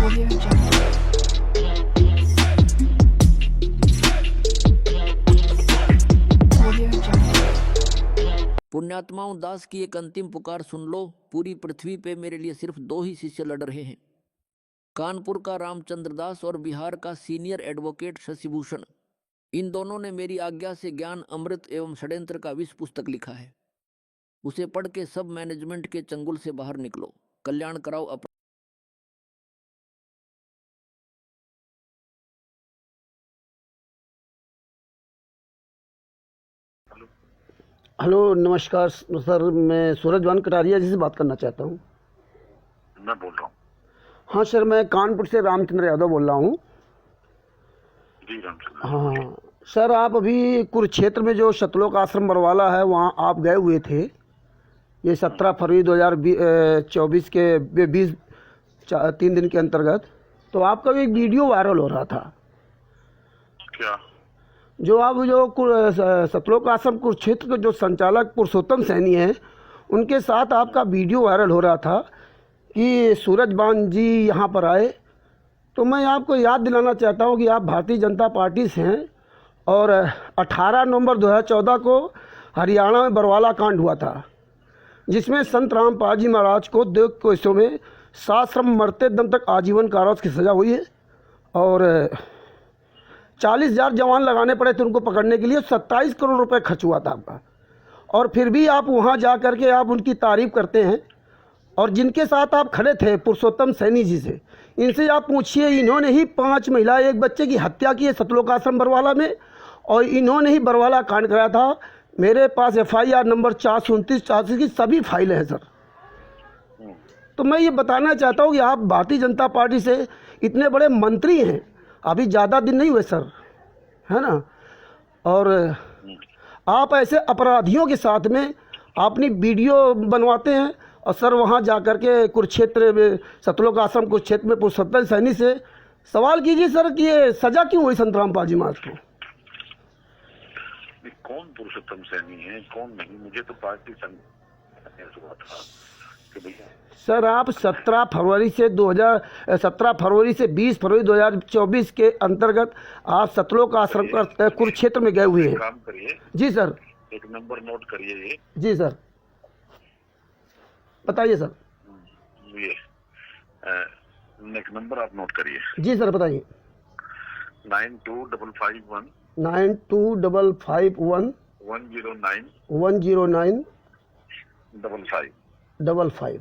Audio Jungle. Audio Jungle. पुण्यात्माओं, दास की एक अंतिम पुकार सुन लो। पूरी पृथ्वी पे मेरे लिए सिर्फ दो ही शिष्य लड़ रहे हैं, कानपुर का रामचंद्र दास और बिहार का सीनियर एडवोकेट शशिभूषण। इन दोनों ने मेरी आज्ञा से ज्ञान अमृत एवं षड्यंत्र का विश्व पुस्तक लिखा है। उसे पढ़ के सब मैनेजमेंट के चंगुल से बाहर निकलो, कल्याण कराओ अपना। हेलो, नमस्कार सर। मैं सूरजवान कटारिया जी से बात करना चाहता हूँ। मैं बोल रहा हूँ। हाँ सर, मैं कानपुर से रामचंद्र यादव बोल रहा हूँ। जी रामचंद्र। हाँ सर, आप अभी कुरुक्षेत्र में जो सतलोक आश्रम बरवाला है वहाँ आप गए हुए थे। ये 17 फरवरी 2024 के 3 दिन के अंतर्गत। तो आपका भी एक वीडियो वायरल हो रहा था। क्या? जो आप सतलोक आश्रम कुरुक्षेत्र के जो संचालक पुरुषोत्तम सैनी हैं, उनके साथ आपका वीडियो वायरल हो रहा था कि सूरजवान जी यहाँ पर आए। तो मैं आपको याद दिलाना चाहता हूँ कि आप भारतीय जनता पार्टी से हैं और 18 नवंबर 2014 को हरियाणा में बरवाला कांड हुआ था, जिसमें संत रामपाल जी महाराज को 2 केसों में साश्रम मरते दम तक आजीवन कारावास की सज़ा हुई है और 40,000 जवान लगाने पड़े थे उनको पकड़ने के लिए। 27 करोड़ रुपए खर्च हुआ था आपका। और फिर भी आप वहाँ जा कर के आप उनकी तारीफ़ करते हैं। और जिनके साथ आप खड़े थे पुरुषोत्तम सैनी जी से, इनसे आप पूछिए, इन्होंने ही 5 महिला 1 बच्चे की हत्या की है सतलोक आश्रम बरवाला में, और इन्होंने ही बरवाला कांड कराया था। मेरे पास FIR नंबर 429 की सभी फाइलें हैं सर। तो मैं ये बताना चाहता हूँ कि आप भारतीय जनता पार्टी से इतने बड़े मंत्री हैं, अभी ज़्यादा दिन नहीं हुए सर, है ना। और आप ऐसे अपराधियों के साथ में अपनी वीडियो बनवाते हैं और सर वहाँ जा कर के कुरुक्षेत्र में सतलोक आश्रम कुरुक्षेत्र में पुरुषोत्तम सैनी से सवाल कीजिए सर कि ये सज़ा क्यों हुई संत रामपाल जी महाराज को। कौन पुरुषोत्तम सैनी है, कौन नहीं? मुझे तो पार्टी संघ हुआ था कि भैया सर, आप 17 फरवरी से 20 फरवरी 2024 के अंतर्गत आप सतलोक आश्रम कुरुक्षेत्र में गए हुए हैं। काम करिए। जी सर। एक नंबर नोट करिए ये। जी सर, बताइए सर। ये एक नंबर आप नोट करिए। जी सर, बताइए। 9251 9251 109 109 55। 55।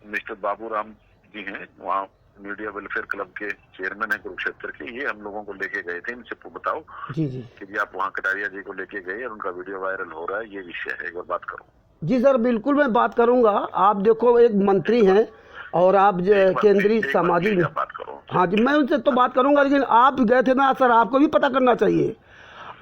मिस्टर बाबूराम जी हैं, वहाँ मीडिया वेलफेयर क्लब के चेयरमैन है कुरुक्षेत्र के। ये हम लोगों को लेके गए थे। इनसे बताओ जी जी कि जी आप वहाँ कटारिया जी को लेके गए और उनका वीडियो वायरल हो रहा है, ये विषय है, एक बार बात करो। जी सर, बिल्कुल मैं बात करूंगा। आप देखो, एक मंत्री हैं और आप केंद्रीय सामाजिक बात करो। हाँ जी, मैं उनसे तो बात करूंगा, लेकिन आप गए थे ना सर, आपको भी पता करना चाहिए।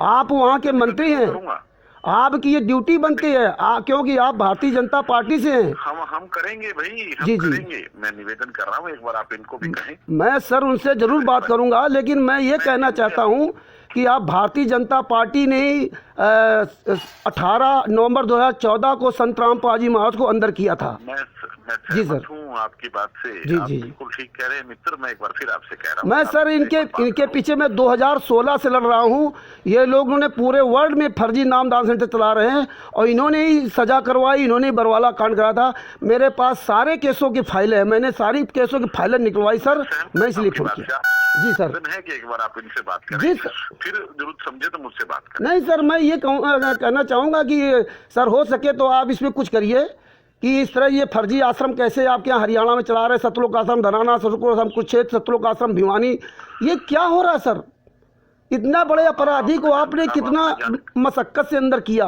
आप वहाँ के मंत्री हैं, आपकी ये ड्यूटी बनती है, क्योंकि आप भारतीय जनता पार्टी से हैं। हम करेंगे भाई, हम जी करेंगे। मैं निवेदन कर रहा हूँ, एक बार आप इनको भी कहें। मैं सर उनसे जरूर बात करूंगा, लेकिन मैं ये कहना चाहता हूँ कि आप भारतीय जनता पार्टी ने 18 नवंबर 2014 को संत रामपाल जी महाराज को अंदर किया था। मैं जी सर। हूँ आपकी बात से। जी आप जी बिल्कुल ठीक कह रहे हैं मित्र। मैं एक बार फिर आपसे कह रहा हूँ, मैं सर इनके पीछे मैं 2016 से लड़ रहा हूँ। ये लोगों ने पूरे वर्ल्ड में फर्जी नामदान सेंटर चला रहे हैं और इन्होंने ही सजा करवाई, इन्होंने ही बरवाला कांड कराया था। मेरे पास सारे केसों की फाइलें हैं, मैंने सारी केसों की फाइलें निकलवाई सर। मैं इसलिए फोन किया। जी सर। है कि एक बार आप इनसे बात करें। जी सर। फिर जरूरत समझे तो मुझसे बात करें। नहीं सर, मैं ये कहना चाहूँगा कि सर हो सके तो आप इसमें कुछ करिए कि इस तरह ये फर्जी आश्रम कैसे आपके यहाँ हरियाणा में चला रहे। सतलोक आश्रम धनाना, सतलोक आश्रम कुरुक्षेत्र, सतलोक आश्रम भिवानी, ये क्या हो रहा है सर? इतना बड़े अपराधी को आपने कितना मशक्कत से अंदर किया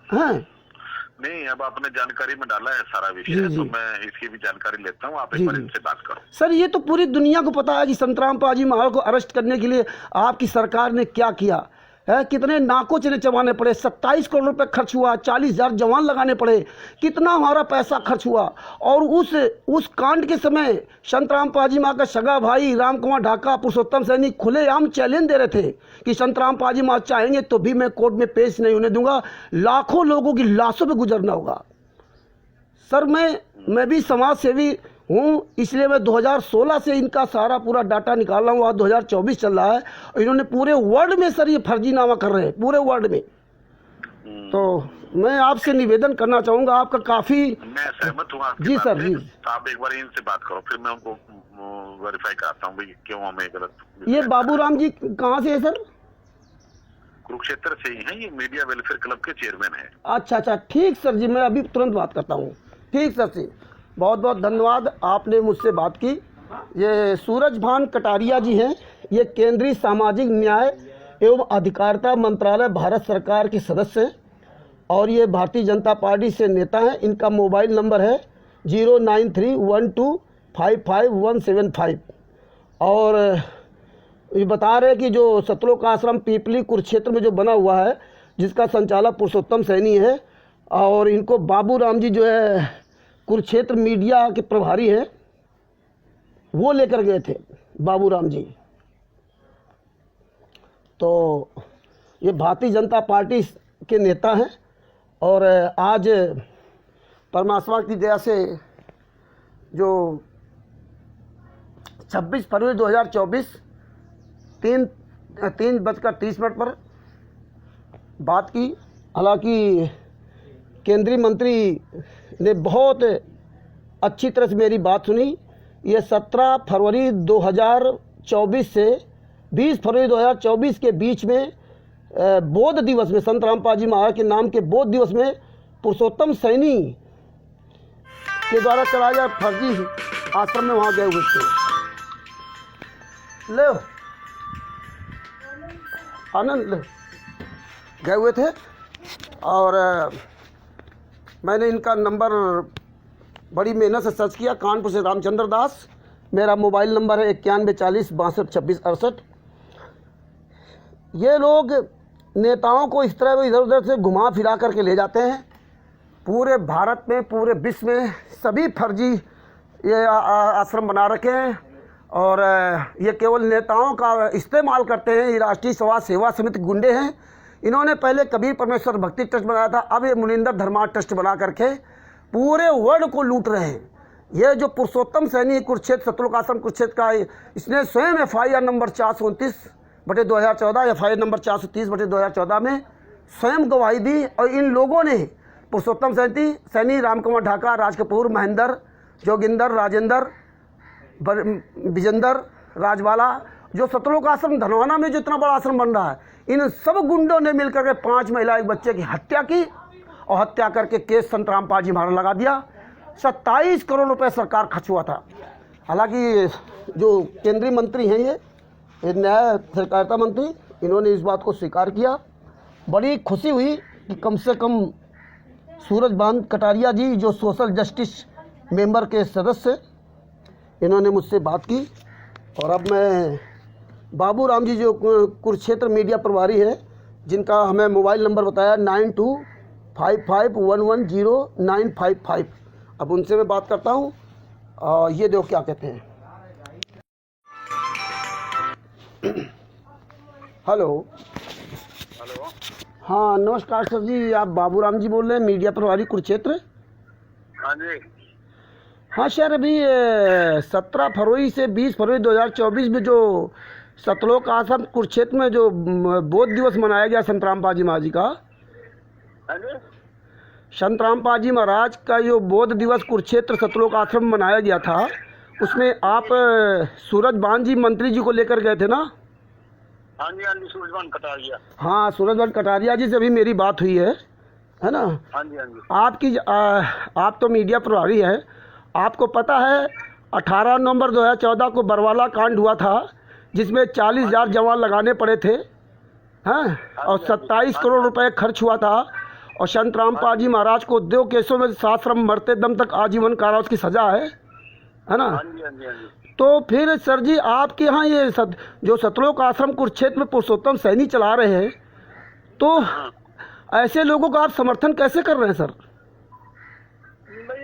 है। नहीं, अब आपने जानकारी में डाला है सारा विषय, तो मैं इसकी भी जानकारी लेता हूँ। आप एक बार इनसे बात करो। सर, ये तो पूरी दुनिया को पता है कि संत रामपाल जी महाराज को अरेस्ट करने के लिए आपकी सरकार ने क्या किया है। कितने नाकों चने चबाने पड़े, 27 करोड़ रुपए खर्च हुआ, 40,000 जवान लगाने पड़े, कितना हमारा पैसा खर्च हुआ। और उस कांड के समय संत रामपाल जी महाराज का सगा भाई राम कुमार ढाका, पुरुषोत्तम सैनी खुलेआम चैलेंज दे रहे थे कि संत रामपाल जी महाराज चाहेंगे तो भी मैं कोर्ट में पेश नहीं होने दूंगा, लाखों लोगों की लाशों पे गुजरना होगा। सर, मैं भी समाज सेवी हूँ, इसलिए मैं 2016 से इनका सारा पूरा डाटा निकाल रहा हूँ। आज 2024 चल रहा है और इन्होंने पूरे वर्ल्ड में सर ये फर्जीनामा कर रहे हैं, पूरे वर्ल्ड में। तो मैं आपसे निवेदन करना चाहूँगा, आपका काफ़ी मैं सहमत हूँ आपकी जी बात सर, से। जी। तो आप एक बार इनसे बात करो, फिर मैं उनको वेरीफाई कराता हूँ भाई क्यों हमें गलत। ये बाबूराम जी कहाँ से है सर? कुरुक्षेत्र से ही है, ये मीडिया वेलफेयर क्लब के चेयरमैन है। अच्छा अच्छा, ठीक सर जी, मैं अभी तुरंत बात करता हूँ। ठीक सर जी, बहुत बहुत धन्यवाद, आपने मुझसे बात की। ये सूरजभान कटारिया जी हैं, ये केंद्रीय सामाजिक न्याय एवं अधिकारिता मंत्रालय भारत सरकार के सदस्य हैं और ये भारतीय जनता पार्टी से नेता हैं। इनका मोबाइल नंबर है 09312555175 और ये बता रहे हैं कि जो सतलोक आश्रम पीपली कुरुक्षेत्र में जो बना हुआ है, जिसका संचालक पुरुषोत्तम सैनी है और इनको बाबूराम जी जो है कुरुक्षेत्र मीडिया के प्रभारी हैं, वो लेकर गए थे बाबूराम जी। तो ये भारतीय जनता पार्टी के नेता हैं और आज परमात्मा की दया से जो 26 फरवरी 2024 3:30 पर बात की। हालांकि केंद्रीय मंत्री ने बहुत अच्छी तरह से मेरी बात सुनी। ये 17 फरवरी 2024 से 20 फरवरी 2024 के बीच में बौद्ध दिवस में, संत रामपाल जी महाराज के नाम के बौद्ध दिवस में पुरुषोत्तम सैनी के द्वारा चलाया गया फर्जी आश्रम में वहाँ गए हुए थे। ले आनंद गए हुए थे और मैंने इनका नंबर बड़ी मेहनत से सर्च किया। कानपुर से रामचंद्र दास, मेरा मोबाइल नंबर है 9140 62 26 68। ये लोग नेताओं को इस तरह इधर उधर से घुमा फिरा करके ले जाते हैं। पूरे भारत में, पूरे विश्व में सभी फर्जी ये आश्रम बना रखे हैं और ये केवल नेताओं का इस्तेमाल करते हैं। ये राष्ट्रीय समाज सेवा समिति गुंडे हैं। इन्होंने पहले कबीर परमेश्वर भक्ति ट्रस्ट बनाया था, अब ये मुनिंदर धर्मा ट्रस्ट बना करके पूरे वर्ल्ड को लूट रहे हैं। ये जो पुरुषोत्तम सैनी कुरुक्षेत्र सतलोक आश्रम कुरुक्षेत्र का, इसने स्वयं FIR नंबर 429/2014, FIR नंबर 430/2014 में स्वयं गवाही दी और इन लोगों ने पुरुषोत्तम सैनी, रामकुमार ढाका, राज कपूर, महेंद्र, जोगिंदर, राजेंद्र, विजेंदर, राजवाला, जो सतलोक आश्रम धनवाना में जो इतना बड़ा आश्रम बन रहा है, इन सब गुंडों ने मिलकर के 5 महिला एक बच्चे की हत्या की और हत्या करके केस संत रामपाल जी महाराज लगा दिया। 27 करोड़ रुपए सरकार खर्च हुआ था। हालांकि जो केंद्रीय मंत्री हैं ये न्याय सहकारिता मंत्री, इन्होंने इस बात को स्वीकार किया। बड़ी खुशी हुई कि कम से कम सूरजभान कटारिया जी जो सोशल जस्टिस मेंबर के सदस्य, इन्होंने मुझसे बात की। और अब मैं बाबूराम जी जो कुरुक्षेत्र मीडिया प्रभारी है, जिनका हमें मोबाइल नंबर बताया 9255110955, अब उनसे मैं बात करता हूँ और ये देखो क्या कहते हैं। हेलो। हेलो, हाँ नमस्कार सर जी, आप बाबूराम जी बोल रहे हैं, मीडिया प्रभारी कुरुक्षेत्र? हाँ जी। हाँ सर, अभी 17 फरवरी से 20 फरवरी 2024 में जो सतलोक आश्रम कुरुक्षेत्र में जो बौद्ध दिवस मनाया गया संत रामपाल जी महाराज जी का, संत रामपाल जी महाराज का जो बौद्ध दिवस कुरुक्षेत्र सतलोक आश्रम में मनाया गया था, उसमें आप सूरजभान जी मंत्री जी को लेकर गए थे ना? हाँ जी, हाँ जी, सूरजभान कटारिया। हाँ, सूरजभान कटारिया जी से अभी मेरी बात हुई है ना? हाँ जी, हाँ जी। आप तो मीडिया प्रभारी हैं, आपको पता है 18 नवंबर 2014 को बरवाला कांड हुआ था, जिसमें 40,000 जवान लगाने पड़े थे, हैं, और 27 करोड़ रुपए खर्च हुआ था और संत रामपाल जी महाराज को 2 केसों में साश्रम मरते दम तक आजीवन कारावास की सजा है ना? हाँ जी, हाँ जी, हाँ जी। तो फिर सर जी आपके यहाँ ये जो सतलोक आश्रम कुरुक्षेत्र में पुरुषोत्तम सैनी चला रहे हैं, तो ऐसे लोगों का आप समर्थन कैसे कर रहे हैं सर?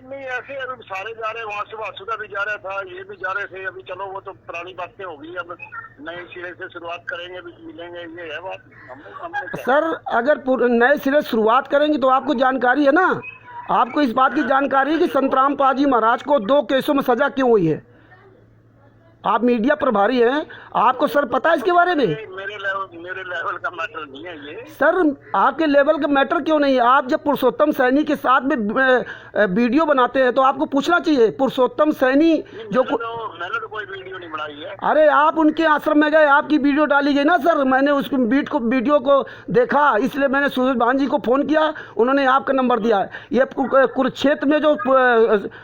नहीं ऐसे अभी सारे जा रहे हैं, वहाँ से वासुदा भी जा रहा था, ये भी जा रहे थे। अभी चलो वो तो पुरानी बातें हो गई, अब नए सिरे से शुरुआत करेंगे, मिलेंगे, ये है बात। हमने सर अगर नए सिरे शुरुआत करेंगे तो आपको जानकारी है ना, आपको इस बात की जानकारी है कि संतराम पाजी महाराज को 2 केसों में सजा क्यों हुई है? आप मीडिया प्रभारी हैं, आपको सर पता है इसके बारे में? मेरे लेवल का मैटर नहीं है ये सर, आपके लेवल का मैटर क्यों नहीं है? आप जब पुरुषोत्तम सैनी के साथ में वीडियो बनाते हैं तो आपको पूछना चाहिए। पुरुषोत्तम सैनी जो मैंने तो कोई वीडियो नहीं बनाई है। अरे आप उनके आश्रम में गए, आपकी वीडियो डाली गई ना सर, मैंने उस वीडियो को देखा, इसलिए मैंने सूरज भान जी को फ़ोन किया, उन्होंने आपका नंबर दिया। ये कुरुक्षेत्र में जो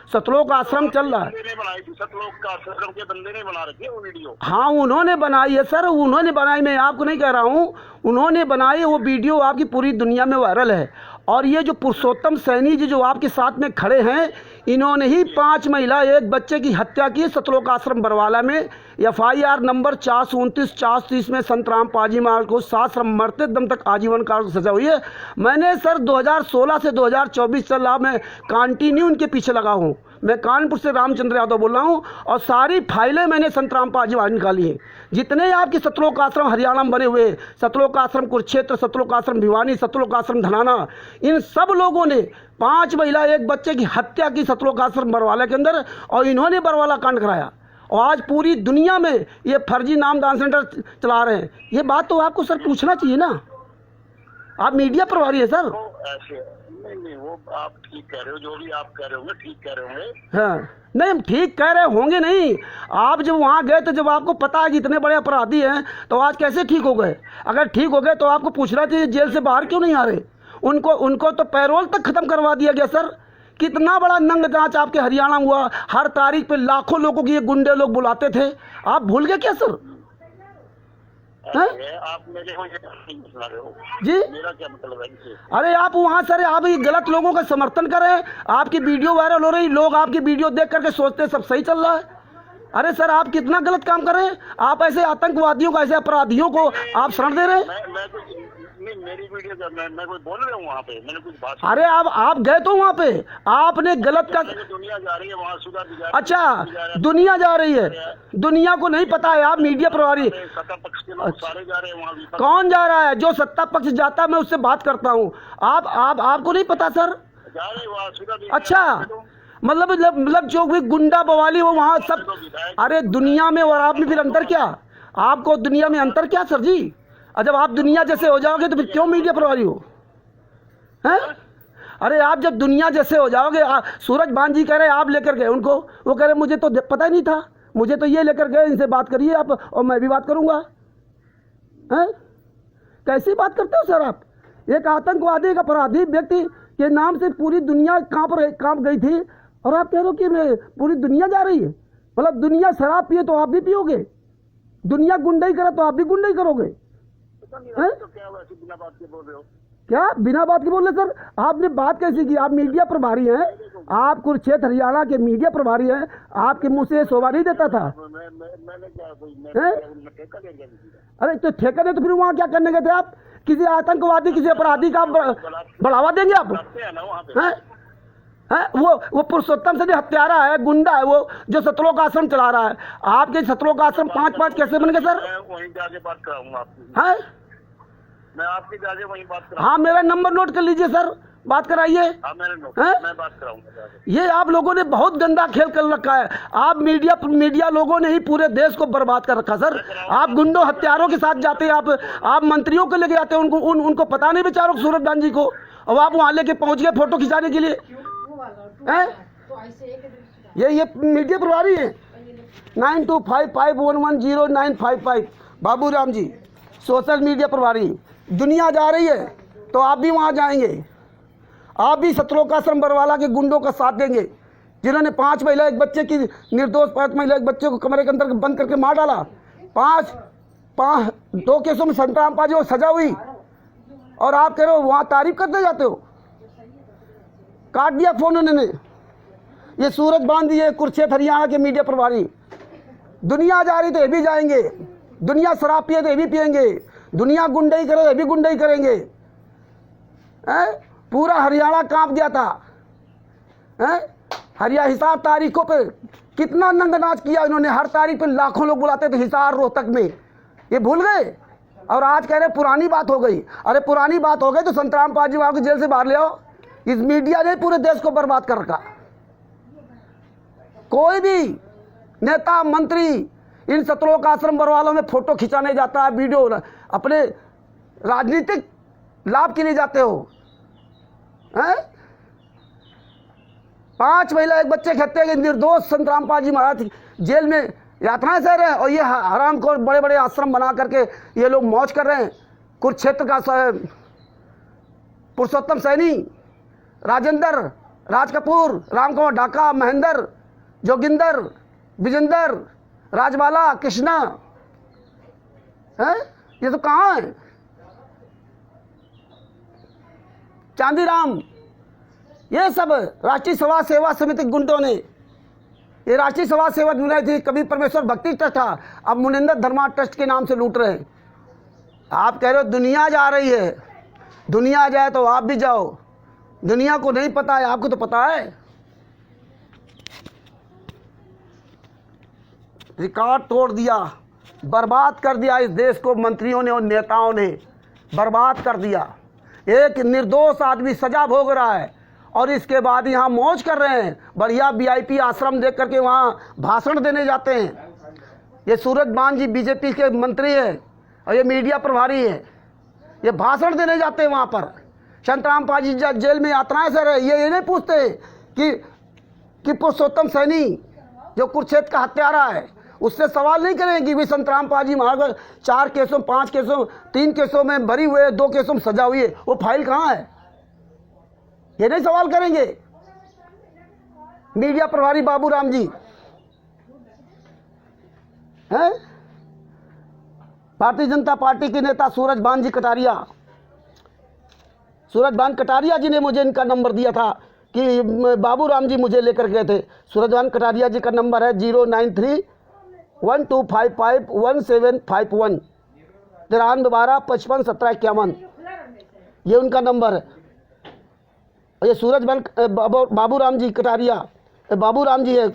सतलोक आश्रम चल रहा है, बनाई थी सतलोक का आश्रम के बंदे ने बना रखी है वो वीडियो। हाँ, उन्होंने बनाई है सर, उन्होंने बनाई, मैं आपको नहीं कह रहा हूँ, उन्होंने बनाई। वो वीडियो आपकी पूरी दुनिया में वायरल है। और ये जो पुरुषोत्तम सैनी जी जो आपके साथ में खड़े हैं, इन्होंने ही 5 महिला 1 बच्चे की हत्या की सतलोक आश्रम बरवाला में। FIR नंबर 429/430 में संतराम पाजी महाराज को साश्रम मरते दम तक आजीवन कारावास की सजा हुई है। मैंने सर 2016 से 2024 चल रहा, मैं कंटिन्यू इनके पीछे लगा हूँ। मैं कानपुर से रामचंद्र यादव बोल रहा हूँ और सारी फाइलें मैंने संतराम पाजी महाराज निकाली हैं। जितने आपके सतलोक आश्रम हरियाणा में बने हुए, सतलोक आश्रम कुरुक्षेत्र, सतलोक आश्रम भिवानी, सतलोक आश्रम धनाना, इन सब लोगों ने 5 महिला 1 बच्चे की हत्या की सतलोक आश्रम बरवाला के अंदर, और इन्होंने बरवाला कांड कराया। और आज पूरी दुनिया में ये फर्जी नामदान सेंटर चला रहे हैं। ये बात तो आपको सर पूछना चाहिए ना, आप मीडिया प्रभारी है सर। तो ऐसे नहीं, वो आप ठीक कह रहे हो, जो भी आप कह रहे होंगे ठीक कह रहे होंगे। हाँ, नहीं ठीक कह रहे होंगे नहीं। आप जब वहाँ गए तो जब आपको पता है कि इतने बड़े अपराधी हैं, तो आज कैसे ठीक हो गए? अगर ठीक हो गए तो आपको पूछना चाहिए जेल से बाहर क्यों नहीं आ रहे? उनको तो पैरोल तक खत्म करवा दिया गया सर। कितना बड़ा नंग नाच आपके हरियाणा में हुआ, हर तारीख पे लाखों लोगों की ये गुंडे लोग बुलाते थे, आप भूल गए क्या सर? आप मेरे सुना रहे हो जी, मेरा क्या मतलब है इनसे? अरे आप वहाँ सर, आप ये गलत लोगों का समर्थन कर रहे हैं, आपकी वीडियो वायरल हो रही, लोग आपकी वीडियो देख करके सोचते हैं सब सही चल रहा है। अरे सर, आप कितना गलत काम कर रहे हैं। आप ऐसे आतंकवादियों को, ऐसे अपराधियों को आप शरण दे रहे हैं। मैं कुछ नहीं, मेरी वीडियो का मैं कोई बोल रहा हूँ वहाँ पे, मैंने कुछ बात। अरे आप गए तो वहाँ पे आपने गलत का, दुनिया जा रही है वहाँ, सुधा भी जा रही है। अच्छा, दुनिया जा रही है, दुनिया को नहीं पता है, आप मीडिया प्रभारी। सत्ता पक्ष के लोग सारे जा रहे हैं वहाँ भी। कौन जा रहा है? जो सत्ता पक्ष जाता है मैं उससे बात करता हूँ। आपको नहीं पता सर? जा रही है वहाँ, सुधा भी। अच्छा, मतलब जो भी गुंडा बवाली वो वहाँ सब। अरे दुनिया में और आप में फिर अंतर क्या? आपको दुनिया में अंतर क्या सर जी? जब आप दुनिया जैसे हो जाओगे तो फिर क्यों मीडिया प्रभारी हो हैं? अरे आप जब दुनिया जैसे हो जाओगे, सूरज भान जी कह रहे आप लेकर गए उनको, वो कह रहे मुझे तो पता ही नहीं था, मुझे तो ये लेकर गए, इनसे बात करिए आप और मैं भी बात करूँगा। हैं, कैसी बात करते हो सर आप? एक आतंकवादी, एक अपराधी व्यक्ति के नाम से पूरी दुनिया कांप गई थी, और आप कह रहे हो कि पूरी दुनिया जा रही है। मतलब दुनिया शराब पिए तो आप भी पियोगे, दुनिया गुंडाई करे तो आप भी गुंडाई करोगे। तो क्या हुआ, ऐसे बिना बात के बोल रहे हो? क्या बिना बात के बोल रहे सर? आपने बात कैसी की? आप मीडिया प्रभारी हैं, आप कुरुक्षेत्र हरियाणा के मीडिया प्रभारी हैं, आपके मुंह से शोभा नहीं देता था। मैंने क्या ठेका दे दिया? अरे तो ठेका दे तो फिर वहाँ क्या करने गए थे आप? किसी आतंकवादी, किसी अपराधी का बढ़ावा देंगे आप? हैं? वो पुरुषोत्तम से हत्यारा है, गुंडा है वो, जो सतलोक आश्रम चला रहा है। आपके सतलोक आश्रम 5-5 कैसे बन गए सर? वहीं जाके बात कराऊंगा आपकी। हैं? मैं आपके जाके वहीं बात कराऊंगा। हाँ, मेरा नंबर नोट कर लीजिए सर, बात कराइए। हाँ, मैं बात कराऊंगा। ये आप लोगों ने बहुत गंदा खेल कर रखा है। आप मीडिया लोगों ने ही पूरे देश को बर्बाद कर रखा सर। आप गुंडों हत्यारों के साथ जाते हैं, आप मंत्रियों को लेके जाते हैं, उनको पता नहीं बेचारों सूरज भान जी को, और आप वहाँ लेके पहुँच गए फोटो खिंचाने के लिए। ये मीडिया प्रभारी है। 9255110955 बाबू राम जी, सोशल मीडिया प्रभारी। दुनिया जा रही है तो आप भी वहाँ जाएंगे, आप भी सतलोक आश्रम बरवाला के गुंडों का साथ देंगे, जिन्होंने 5 महिला 1 बच्चे की, निर्दोष 5 महिला 1 बच्चे को कमरे के अंदर बंद करके मार डाला। 2 केसों में संतराम पाजी को सजा हुई, और आप कह रहे हो वहाँ तारीफ करते जाते हो। काट दिया फोन उन्होंने। ये सूरज भान जी, ये कुरुक्षेत्र हरियाणा के मीडिया प्रभारी। दुनिया जा रही तो ये भी जाएंगे, दुनिया शराब पिए तो ये भी पिएंगे, दुनिया गुंडाई करे तो ये भी गुंडाई करेंगे। हैं? पूरा हरियाणा कांप गया था। हैं? हिसार तारीखों पे कितना नंगनाच किया इन्होंने, हर तारीख पे लाखों लोग बुलाते थे हिसार रोहतक में, ये भूल गए। और आज कह रहे पुरानी बात हो गई। अरे पुरानी बात हो गई तो संतराम पाजी वहाँ को जेल से बाहर ले आओ, इस मीडिया ने पूरे देश को बर्बाद कर रखा। कोई भी नेता मंत्री इन सतलोक आश्रम बरवालों में फोटो खिंचाने जाता है, वीडियो अपने राजनीतिक लाभ के लिए जाते हो हैं? 5 महिला 1 बच्चे की हत्या के निर्दोष संत रामपाल जी महाराज जेल में यातनाएं सह रहे हैं, और ये हराम को बड़े बड़े आश्रम बना करके ये लोग मौज कर रहे हैं। कुरुक्षेत्र का पुरुषोत्तम सैनी, राजेंद्र, राज कपूर, राम कुमार ढाका, महेंद्र, जोगिंदर, विजेंदर, राजबाला, कृष्णा है, ये तो कहाँ है? चांदीराम, ये सब राष्ट्रीय समाज सेवा समिति गुंडों ने, ये राष्ट्रीय समाज सेवा बनाई थी, कभी परमेश्वर भक्ति ट्रस्ट था, अब मुनिंदर धर्मा ट्रस्ट के नाम से लूट रहे हैं। आप कह रहे हो दुनिया जा रही है, दुनिया जाए तो आप भी जाओ। दुनिया को नहीं पता है, आपको तो पता है। रिकॉर्ड तोड़ दिया, बर्बाद कर दिया इस देश को मंत्रियों ने और नेताओं ने बर्बाद कर दिया। एक निर्दोष आदमी सजा भोग रहा है और इसके बाद यहाँ मौज कर रहे हैं, बढ़िया वीआईपी आश्रम देख करके वहाँ भाषण देने जाते हैं। ये सूरज बान जी बीजेपी के मंत्री हैं और ये मीडिया प्रभारी है, ये भाषण देने जाते हैं वहाँ पर। संत रामपाल जी जेल में यातनाएं सह रहे, ये नहीं पूछते कि पुरुषोत्तम सैनी जो कुरुक्षेत्र का हत्यारा है उससे सवाल नहीं करेंगे कि भाई संत रामपाल जी महाराज 4 केसों 5 केसों 3 केसों में भरी हुए, 2 केसों में सजा हुई है, वो फाइल कहाँ है? ये नहीं सवाल करेंगे। मीडिया प्रभारी बाबूराम जी हैं, भारतीय जनता पार्टी के नेता सूरज बान जी कटारिया, सूरज बान कटारिया जी ने मुझे इनका नंबर दिया था कि बाबूराम जी मुझे लेकर गए थे। सूरज बान कटारिया जी का नंबर है 09312551751 9312551751, ये उनका नंबर है। और ये सूरज बान बाबूराम जी कटारिया, बाबूराम जी है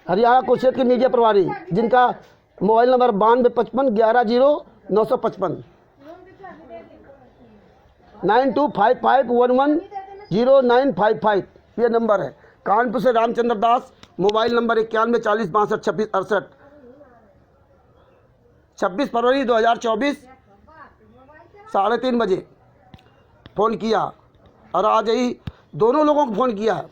हरियाणा कुरुक्षेत्र के मीडिया प्रभारी, जिनका मोबाइल नंबर 9255110955 9255110955, ये नंबर है। कानपुर से रामचंद्र दास, मोबाइल नंबर 9140625668। 26 फरवरी 2024 3:30 बजे फ़ोन किया और आज ही दोनों लोगों को फ़ोन किया।